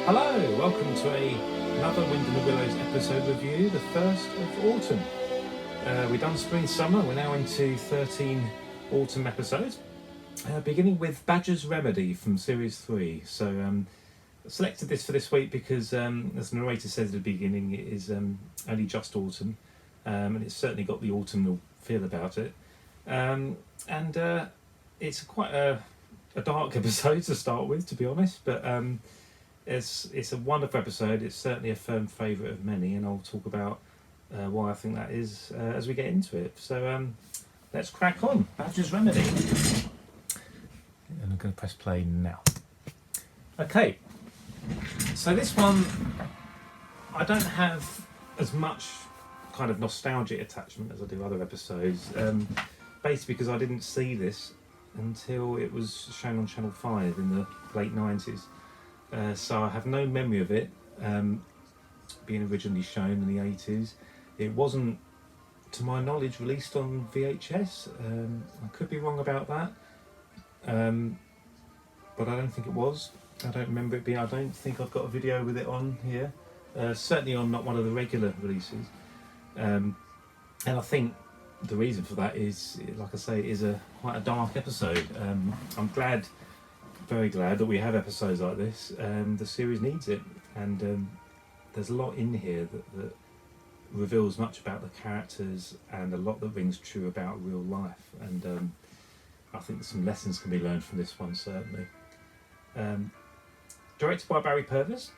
Hello, welcome to another Wind in the Willows episode review, the first of autumn. We've done spring, summer, we're now into 13 autumn episodes, beginning with Badger's Remedy from series 3. So I selected this for this week because, as the narrator says at the beginning, it is only just autumn, and it's certainly got the autumnal feel about it. It's quite a dark episode to start with, to be honest, but it's a wonderful episode. It's certainly a firm favourite of many, and I'll talk about why I think that is as we get into it. So let's crack on. Badger's Remedy. And I'm going to press play now. Okay, so this one, I don't have as much kind of nostalgic attachment as I do other episodes, basically because I didn't see this until it was shown on Channel 5 in the late 90s. So I have no memory of it being originally shown in the 80s. It wasn't, to my knowledge, released on VHS. I could be wrong about that, but I don't think it was. I don't remember it being. I don't think I've got a video with it on here. Certainly on not one of the regular releases. And I think the reason for that is, like I say, it is quite a dark episode. I'm very glad that we have episodes like this. The series needs it, and there's a lot in here that reveals much about the characters and a lot that rings true about real life, and I think some lessons can be learned from this one, certainly. Directed by Barry Purvis.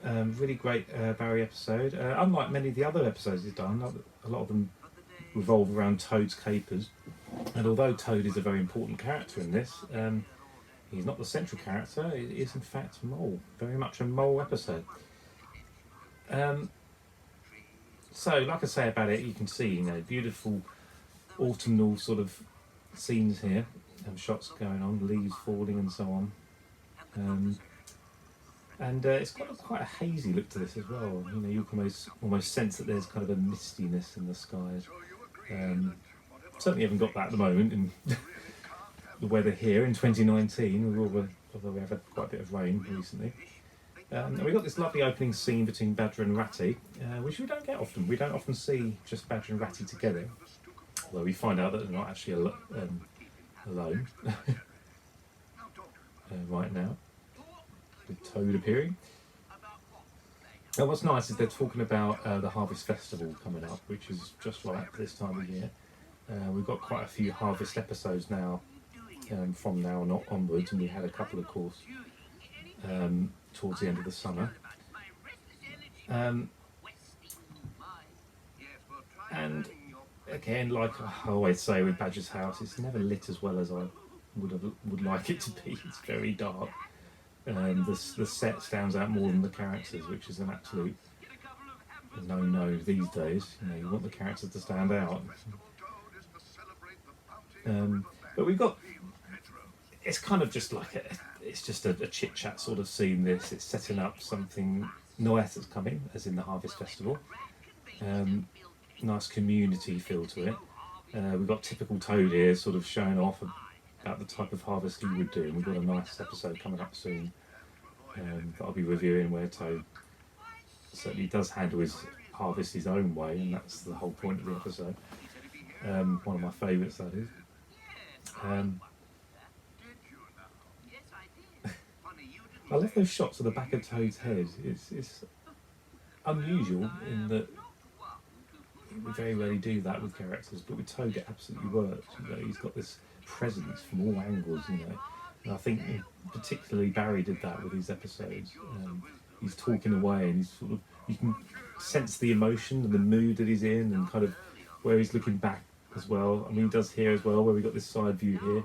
Really great Barry episode. Unlike many of the other episodes he's done, a lot of them revolve around Toad's capers, and although Toad is a very important character in this, he's not the central character. It is in fact Mole, very much a Mole episode. So, like I say about it, you can see, beautiful autumnal sort of scenes here, and shots going on, leaves falling and so on. It's got quite a hazy look to this as well. You can almost sense that there's kind of a mistiness in the skies. Certainly haven't got that at the moment in the weather here in 2019, although we have had quite a bit of rain recently. And we've got this lovely opening scene between Badger and Ratty, which we don't get often. We don't often see just Badger and Ratty together, although we find out that they're not actually alone right now, with Toad appearing. Now, what's nice is they're talking about the Harvest Festival coming up, which is just right this time of year. We've got quite a few Harvest episodes now, from now on onwards, and we had a couple, of course, towards the end of the summer. And again, like I always say with Badger's house, it's never lit as well as I would like it to be. It's very dark. The set stands out more than the characters, which is an absolute no-no these days. You want the characters to stand out. But we've got, it's kind of just like it's just a chit-chat sort of scene. It's setting up something nice that's coming, as in the Harvest Festival. Nice community feel to it. We've got typical Toad here, sort of showing off about the type of harvest he would do. And we've got a nice episode coming up soon that I'll be reviewing, where Toad certainly does handle his harvest his own way, and that's the whole point of the episode. One of my favourites, that is. I love those shots of the back of Toad's head. It's unusual in that we very rarely do that with characters, but with Toad it absolutely works. He's got this presence from all angles, and I think particularly Barry did that with these episodes. He's talking away, and he's sort of, you can sense the emotion and the mood that he's in, and kind of where he's looking back as well. I mean, he does here as well, where we've got this side view here.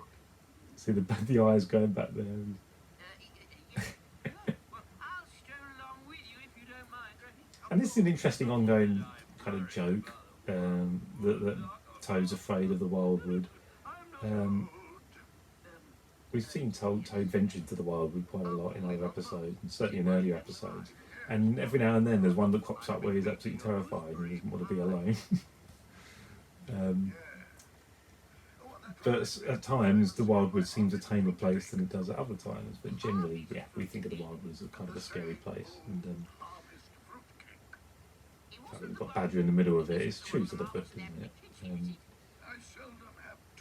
See the eyes going back there. And this is an interesting ongoing kind of joke, that Toad's afraid of the wildwood. We've seen Toad venture into the wildwood quite a lot in other episodes, and certainly in earlier episodes. And every now and then there's one that crops up where he's absolutely terrified and he doesn't want to be alone. But at times, the Wildwood seems a tamer place than it does at other times. But generally, yeah, we think of the Wildwood as a kind of a scary place. And we've got Badger in the middle of it. It's true to the book, isn't it?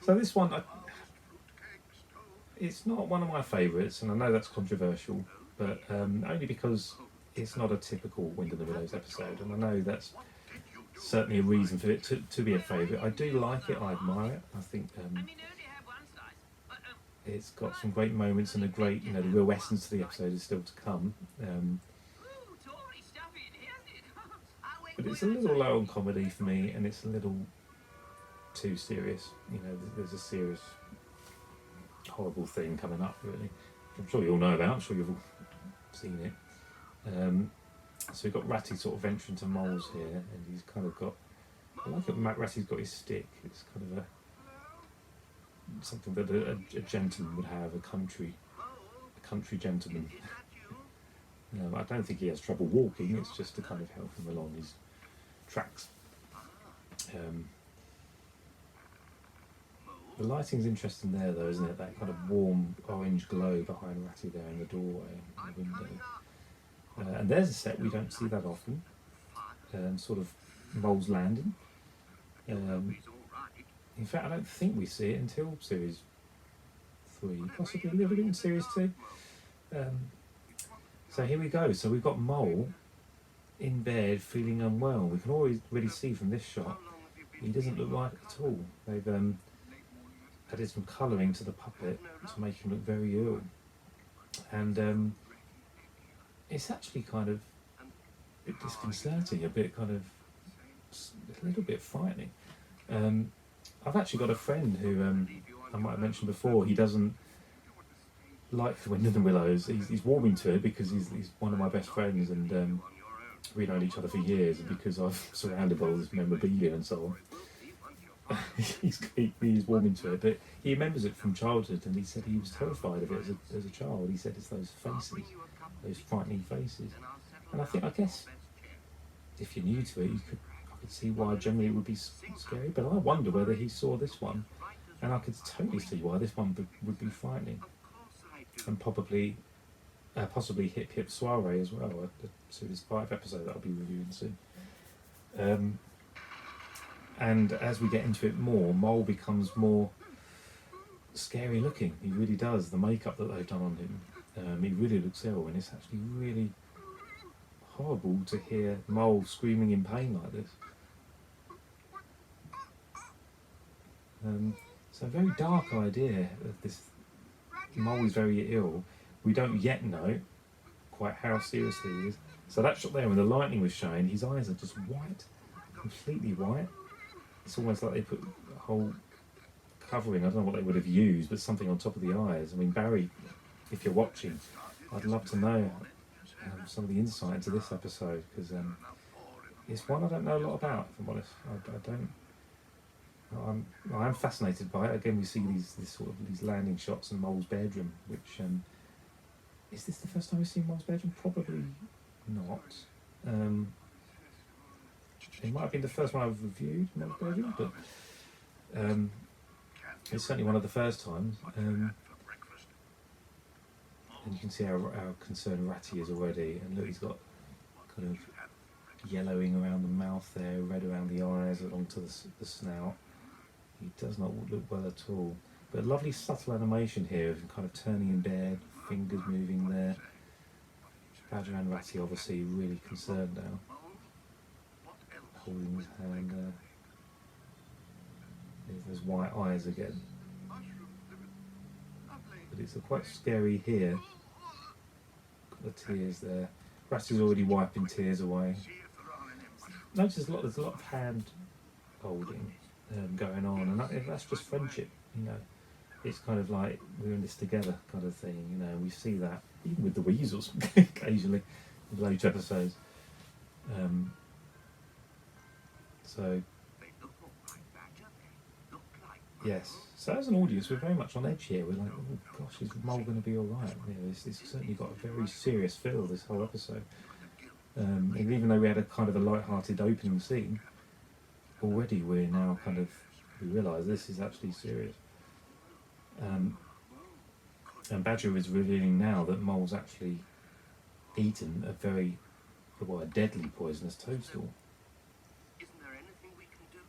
So this one, it's not one of my favourites, and I know that's controversial, but only because it's not a typical Wind in the Willows episode, and I know that's certainly a reason for it to be a favourite. I do like it, I admire it. I think it's got some great moments and a great, the real essence to the episode is still to come. But it's a little low on comedy for me, and it's a little too serious. There's a serious, horrible thing coming up, really. I'm sure you all know about. I'm sure you've all seen it. So we've got Ratty sort of venturing to moles here, and he's kind of got. I like it. Ratty's got his stick. It's kind of something that a gentleman would have, a country gentleman. I don't think he has trouble walking. It's just to kind of help him along his tracks. The lighting's interesting there, though, isn't it? That kind of warm orange glow behind Ratty there in the doorway, in the window. And there's a set we don't see that often. Sort of Mole's Landing. In fact, I don't think we see it until series 3, possibly a little bit in series 2. So here we go. So we've got Mole in bed feeling unwell. We can always really see from this shot he doesn't look like it at all. They've added some colouring to the puppet to make him look very ill. And it's actually kind of a bit disconcerting, a little bit frightening. I've actually got a friend who I might have mentioned before. He doesn't like the Wind in the Willows. He's warming to it because he's one of my best friends, and we've known each other for years. And because I've surrounded by all this memorabilia and so on, he's warming to it. But he remembers it from childhood, and he said he was terrified of it as a child. He said it's those faces, those frightening faces. And I guess if you're new to it, I could see why generally it would be scary. But I wonder whether he saw this one, and I could totally see why this one would be frightening. And possibly Hip Hip Soiree as well, the series 5 episode that I'll be reviewing soon. And as we get into it more, Mole becomes more scary looking. He really does. The makeup that they've done on him, he really looks ill, and it's actually really horrible to hear Mole screaming in pain like this. So a very dark idea of this. Mole is very ill. We don't yet know quite how seriously he is. So that shot there when the lightning was showing, his eyes are just white, completely white. It's almost like they put a whole covering, I don't know what they would have used, but something on top of the eyes. I mean, Barry, if you're watching, I'd love to know some of the insight into this episode, because it's one I don't know a lot about, if I'm honest. I am fascinated by it. Again, we see these landing shots in Mole's bedroom, which is this the first time we've seen Mole's bedroom? Probably not. It might have been the first one I've reviewed, Mole's bedroom, but it's certainly one of the first times. And you can see how concerned Ratty is already. And look, he's got kind of yellowing around the mouth there, red around the eyes, along to the snout. He does not look well at all. But a lovely subtle animation here of him kind of turning in bed, fingers moving there. Badger and Ratty obviously really concerned now. Holding his hand there. There's those white eyes again. But it's quite scary here. Got the tears there. Ratty's already wiping tears away. Notice there's a lot of hand holding going on, and that's just friendship, It's kind of like we're in this together kind of thing, We see that even with the weasels occasionally in later episodes. So yes, so as an audience, we're very much on edge here. We're like, oh gosh, is Mole going to be all right? It's certainly got a very serious feel, this whole episode. And even though we had a kind of a light-hearted opening scene, already we realise this is actually serious. And Badger is revealing now that Mole's actually eaten a very, well, a deadly poisonous toadstool. Isn't there anything we can do?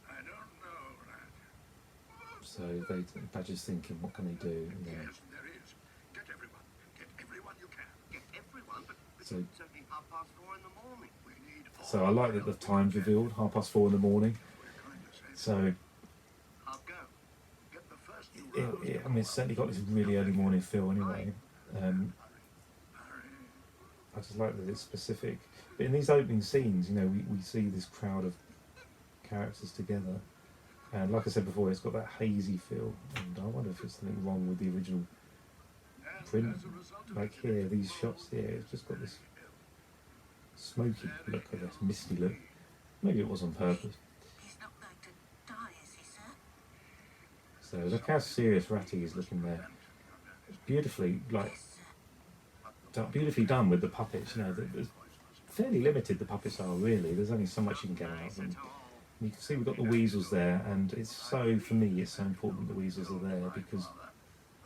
I don't know, lad. So Badger's thinking, what can they do? And then, Yes, there is. Get everyone. Get everyone you can. Get everyone, but So- it's only 4:30 in the morning. We need all so I like that the time's revealed, 4:30 in the morning. We're going to say So I'll go. get the first two I mean, it's certainly got this really early morning feel anyway. Hurry. I just like that it's specific. But in these opening scenes, you know, we see this crowd of characters together. And like I said before, it's got that hazy feel. And I wonder if there's something wrong with the original And print. as a result of Like here, these shots here, it's just got this smoky look, I guess, misty look. Maybe it was on purpose. He's not going to die, is he, sir? So look how serious Ratty is looking there. It's beautifully, like, Yes, sir. beautifully done with the puppets. You know, there's fairly limited the puppets are really. There's only so much you can get out of them. You can see we've got the weasels there, and it's so, for me, it's so important the weasels are there because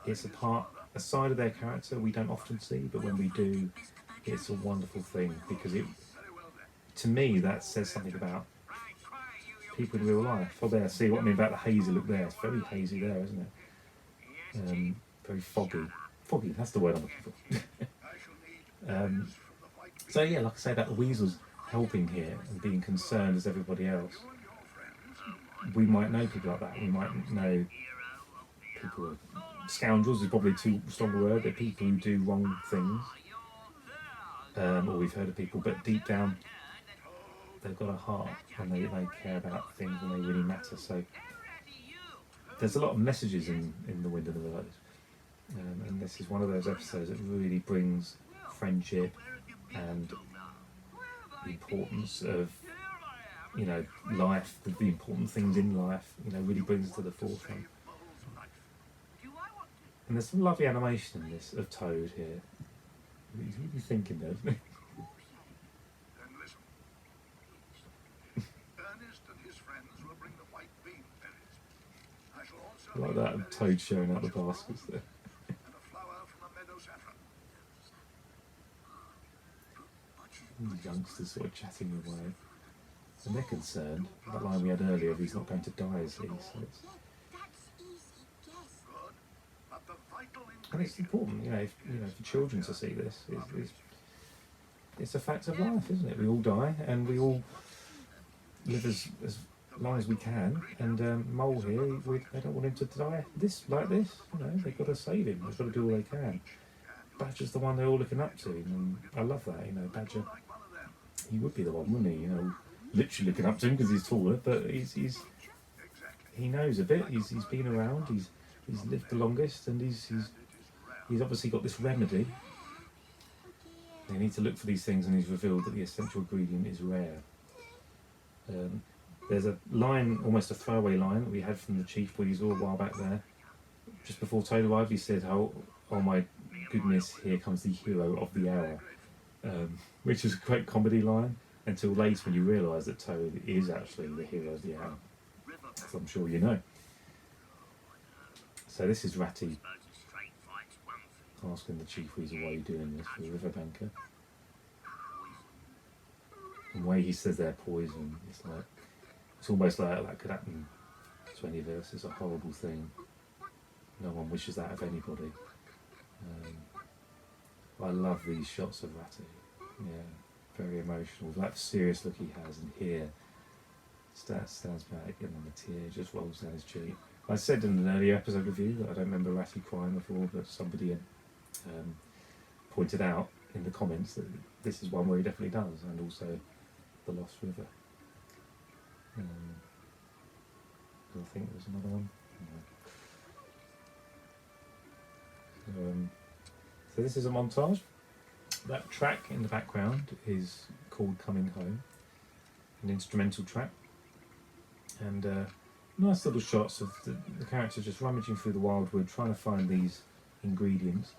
it's a side of their character we don't often see, but when we do, it's a wonderful thing because it, to me, that says something about people in real life. Oh, there, see what I mean about the hazy look there? It's very hazy there, isn't it? Very foggy. Foggy, that's the word I'm looking for. So yeah, like I say, about the weasels helping here and being concerned as everybody else. We might know people like that. We might know people who are scoundrels is probably too strong a word, but people who do wrong things. Or we've heard of people, but deep down they've got a heart and they care about things and they really matter. So there's a lot of messages in The Wind and the Willows. And this is one of those episodes that really brings friendship and the importance of, you know, life, the important things in life, you know, really brings it to the forefront. And there's some lovely animation in this of Toad here. He's really thinking there, isn't he? Then listen. Ernest and his friends will bring the white bean berries. I shall also I like bring that the of berries Toad showing out the which is baskets there. and a flower from a meadow saffron. And the youngsters sort of chatting away. And they're concerned. That line we had earlier of he's not going to die, is he? So it's, That's easy, yes. Good. But the vital and it's ingredient important, you know, for children to see this. It's a fact of life, isn't it? We all die, and we all live as long as we can. And Mole here, they don't want him to die like this. You know, they've got to save him. They've got to do all they can. Badger's the one they're all looking up to, and I love that. You know, Badger, like one of them. he would be the one, wouldn't he? You know, literally looking up to him because he's taller, but Exactly. he knows a bit. He's been around. He's lived the longest, and he's obviously got this remedy. They need to look for these things, and he's revealed that the essential ingredient is rare. There's a line, almost a throwaway line, that we had from the Chief Weasel a while back there. Just before Toad arrived, he said, oh my goodness, here comes the hero of the hour. Which is a great comedy line, until later when you realise that Toad is actually the hero of the hour. As I'm sure you know. So this is Ratty asking the Chief Weasel, why are you doing this for the riverbanker? And the way he says they're poison, it's almost like that could happen to any of us. It's a horrible thing. No one wishes that of anybody. I love these shots of Ratty. Yeah, very emotional. That serious look he has, and here stands back, and then the tear just rolls down his cheek. I said in an earlier episode review that I don't remember Ratty crying before, but somebody pointed out in the comments that this is one where he definitely does, and also the Lost River. I think there's another one. So this is a montage. That track in the background is called Coming Home, an instrumental track, and nice little shots of the characters just rummaging through the wildwood trying to find these ingredients.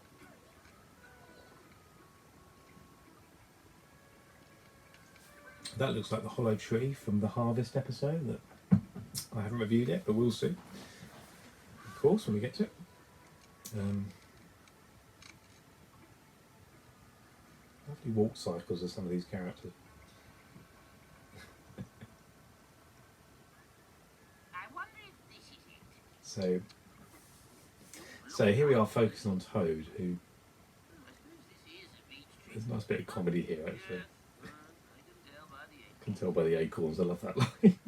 That looks like the hollow tree from the Harvest episode that I haven't reviewed yet, but we'll see, of course, when we get to it. Lovely walk cycles of some of these characters. I wonder if this is it. So here we are focusing on Toad, who I suppose this is a beech tree. there's a nice bit of comedy here actually. Yes, I can tell by the age. Can tell by the acorns. I love that line.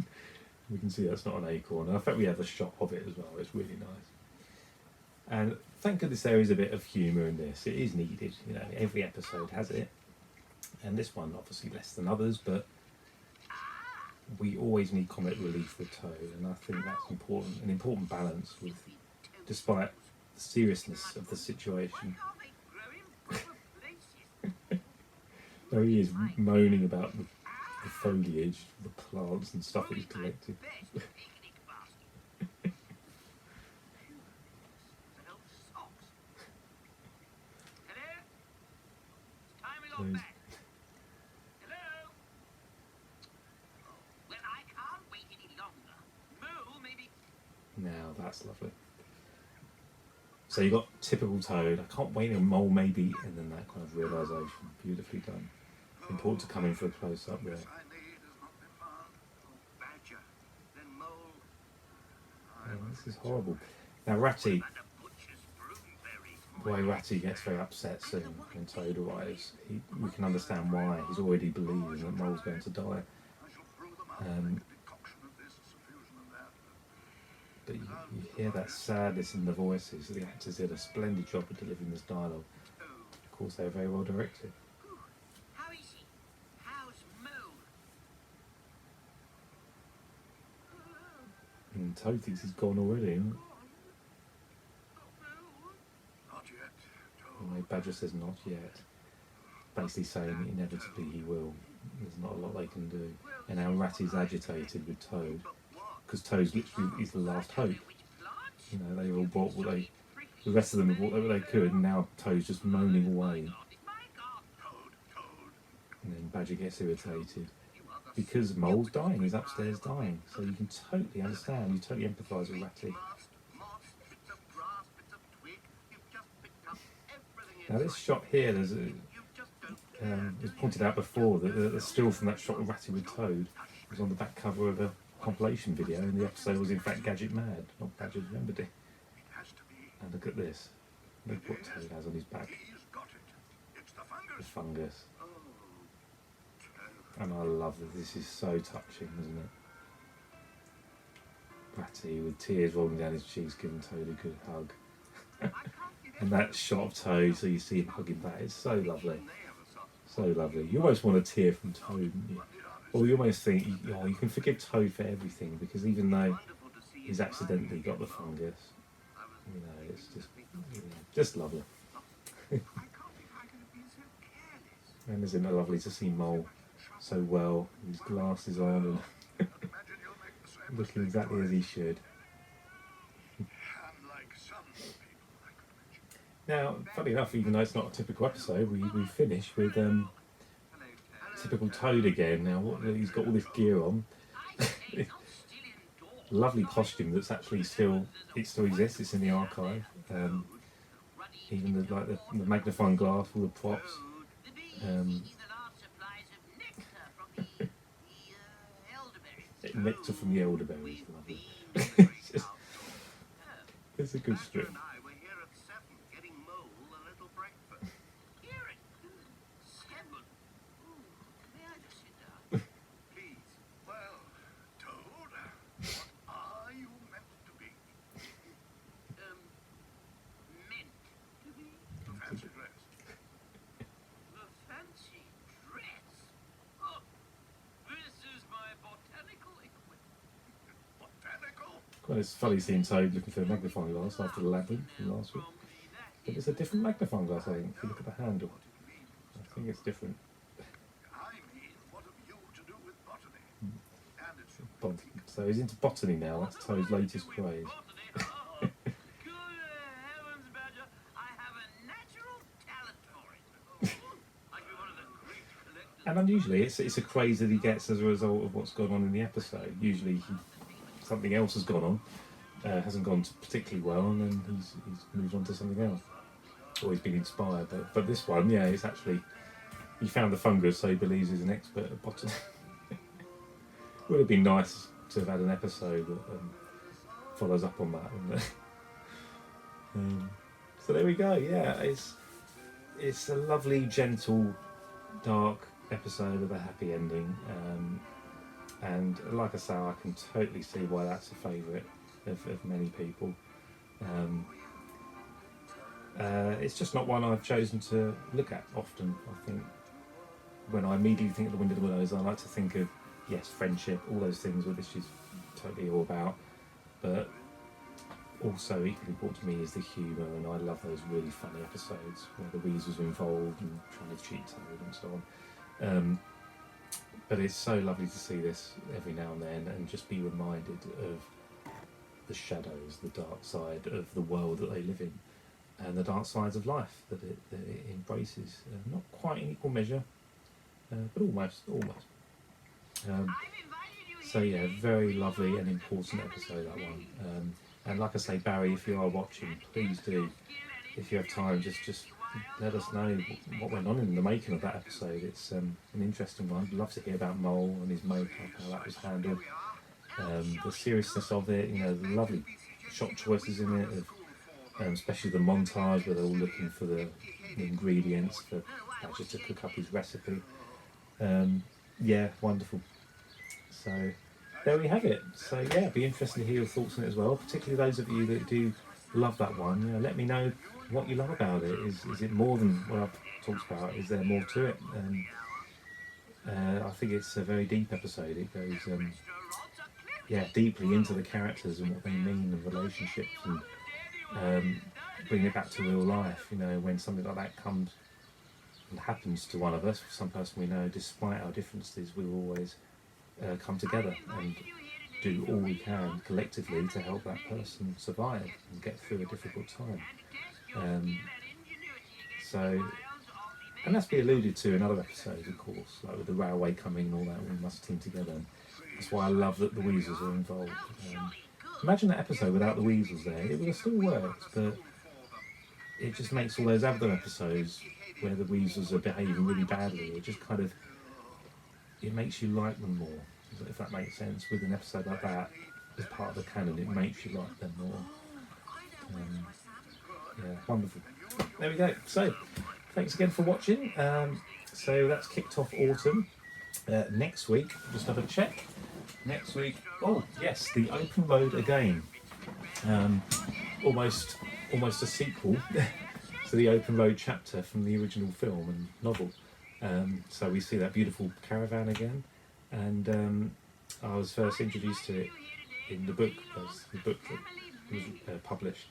We can see that's not an acorn. And in fact, we have a shot of it as well. It's really nice. And thank goodness there is a bit of humour in this. It is needed. You know, every episode has it. And this one obviously less than others, but we always need comic relief with Toad, and I think that's important. An important balance with, despite the seriousness of the situation. Why can't they grow in proper places? There he is moaning about the foliage, the plants and stuff that he's collected. Best picnic basket. So socks. Hello? It's time we got Those- back. Hello? Well, I can't wait any longer. Moo, maybe. Now that's lovely. So you got typical Toad. I can't wait a mole maybe, and then that kind of realisation. Beautifully done. Important to come in for a close up there. This I need has not been found. Oh, badger. Then mole. Oh, this is horrible. Now Ratty, And a butcher's broomberries. the way Ratty gets very upset soon when Toad arrives, we can understand why. He's already believing that Mole's going to die. I shall brew them up and make a decoction of this, a suffusion of that. But you hear that sadness in the voices. The actors did a splendid job of delivering this dialogue. Of course, they're very well directed. How is he? How's Moo? And Toad thinks he's gone already. Isn't it? Not yet, And Toad. Badger says not yet. Basically saying inevitably he will. There's not a lot they can do. And now Ratty's agitated with Toad. Because Toad's literally is the last hope. Which plant? You know, they all bought what they... The rest of them have bought what they could, and now Toad's just moaning away. It's my garden. Toad. And then Badger gets irritated. You are the Because Mole's dying, he's upstairs dying. So you can totally understand, you totally empathise with Ratty. moss, bits of grass, bits of twig. You've just picked up everything Now this inside. shot here, there's a, You just don't care. it was pointed out before that the still from that shot of Ratty with Toad was on the back cover of a compilation video, and the episode was in fact Gadget Mad, not Badger's Remedy. It has to be. And look at this. Look what Toad has on his back. He's got it. It's the The fungus. fungus. Oh, And I love that. This is so touching, isn't it? Ratty with tears rolling down his cheeks, giving Toad a good hug. I can't get And that shot of Toad, so you see him hugging back, it's so lovely. they have a soft So lovely. You almost want a tear from Toad, don't you? Or you almost think, oh, you can forgive Toad for everything, because even though wonderful to see he's you accidentally smiling got the again, fungus, Mo. I was you know, it's just lovely. I can't believe I could have been so careless. And isn't it lovely to see Mole so well, with his glasses on and Imagine you'll make the same looking mistake exactly as he should. And like some people I could mention. Now, funny enough, even though it's not a typical episode, we finish with Hello, Ted. typical Toad again. Now, he's got all this gear on. I say not still indoors. Lovely costume that's actually still exists. It's in the archive. Even the magnifying glass, all the props. The bees Um, seeking the last supplies of nectar from the elderberries. Nectar from the elderberries. Lovely. Being It's just- It's a good Badger strip. and I were here at 7 getting Mole a little breakfast. Here at 7. Ooh, may I just sit down? Please. Well, Toad, what are you meant to be? Meant to be A fancy dress. the fancy dress. Oh, this is my botanical equipment. Botanical? Well, it's funny seeing Toad looking for a magnifying glass after the labyrinth from last week. But it's a different magnifying glass, I think, if you look at the handle. What it means. I think it's different. I mean, what have you to do with botany? And it's So he's into botany now. That's Toad's latest craze. Good heavens, Badger, I have a natural talent for it. I'd be one of the great collectors. And unusually, it's a craze that he gets as a result of what's gone on in the episode. Usually, something else has gone on, hasn't gone particularly well, and then he's moved on to something else, or he's been inspired. But this one, yeah, it's actually, he found the fungus, so he believes he's an expert at botany. Would have been nice to have had an episode that follows up on that, wouldn't it? So there we go. Yeah, it's a lovely, gentle, dark episode with a happy ending, and like I say, I can totally see why that's a favourite of many people. It's just not one I've chosen to look at often. I think when I immediately think of The Wind of the Willows, I like to think of, yes, friendship, all those things that this is totally all about, but also equally important to me is the humour, and I love those really funny episodes where the weasels are involved and trying to cheat Toad and so on. But it's so lovely to see this every now and then and just be reminded of the shadows, the dark side of the world that they live in, and the dark sides of life that it embraces. Not quite in equal measure, but almost. So yeah, very lovely and important episode, that one. And like I say, Barry, if you are watching, please do, if you have time, just let us know what went on in the making of that episode. It's an interesting one. I'd love to hear about Mole and his makeup, how that was handled, the seriousness of it, the lovely shot choices in it, especially the montage where they're all looking for the ingredients for Badger to cook up his recipe. Yeah, wonderful. So there we have it. So yeah, it'd be interesting to hear your thoughts on it as well, particularly those of you that do love that one. Let me know what you love about it. Is it more than what I've talked about? Is there more to it? I think it's a very deep episode. It goes deeply into the characters and what they mean and relationships, and bring it back to real life. When something like that comes and happens to one of us, some person we know, despite our differences, we will always come together and do all we can collectively to help that person survive and get through a difficult time. And that's been alluded to in other episodes, of course, like with the railway coming and all that, we must team together. And that's why I love that the weasels are involved. Imagine that episode without the weasels there. It would have still worked, but it just makes all those other episodes where the weasels are behaving really badly, it just kind of, it makes you like them more, if that makes sense. With an episode like that, as part of the canon, it makes you like them more. Yeah, wonderful. There we go. So, thanks again for watching. So that's kicked off autumn. Next week, just have a check. Next week, oh yes, the open road again. Almost a sequel to the open road chapter from the original film and novel. So we see that beautiful caravan again, and I was first introduced to it in the book, as the book that was published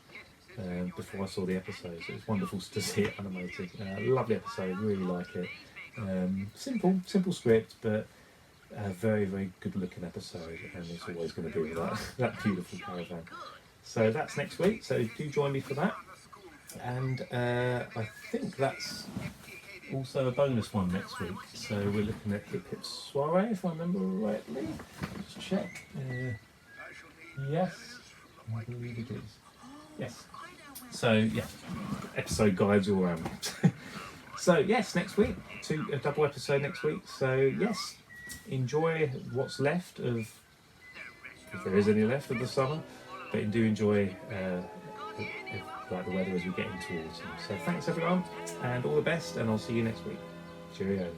before I saw the episode. So it's wonderful to see it animated. Lovely episode, really like it. Simple script, but a very, very good looking episode, and it's always going to be that beautiful caravan. So that's next week, so do join me for that. And I think that's also a bonus one next week. So we're looking at Hip Hip Soiree, if I remember rightly. Just check. Yes, I believe it is. Yes. So yeah, episode guides all around. So yes, next week, a double episode next week. So yes, enjoy what's left of, if there is any left of the summer, but do enjoy the weather as we get into autumn. So thanks everyone, and all the best, and I'll see you next week. Cheerio.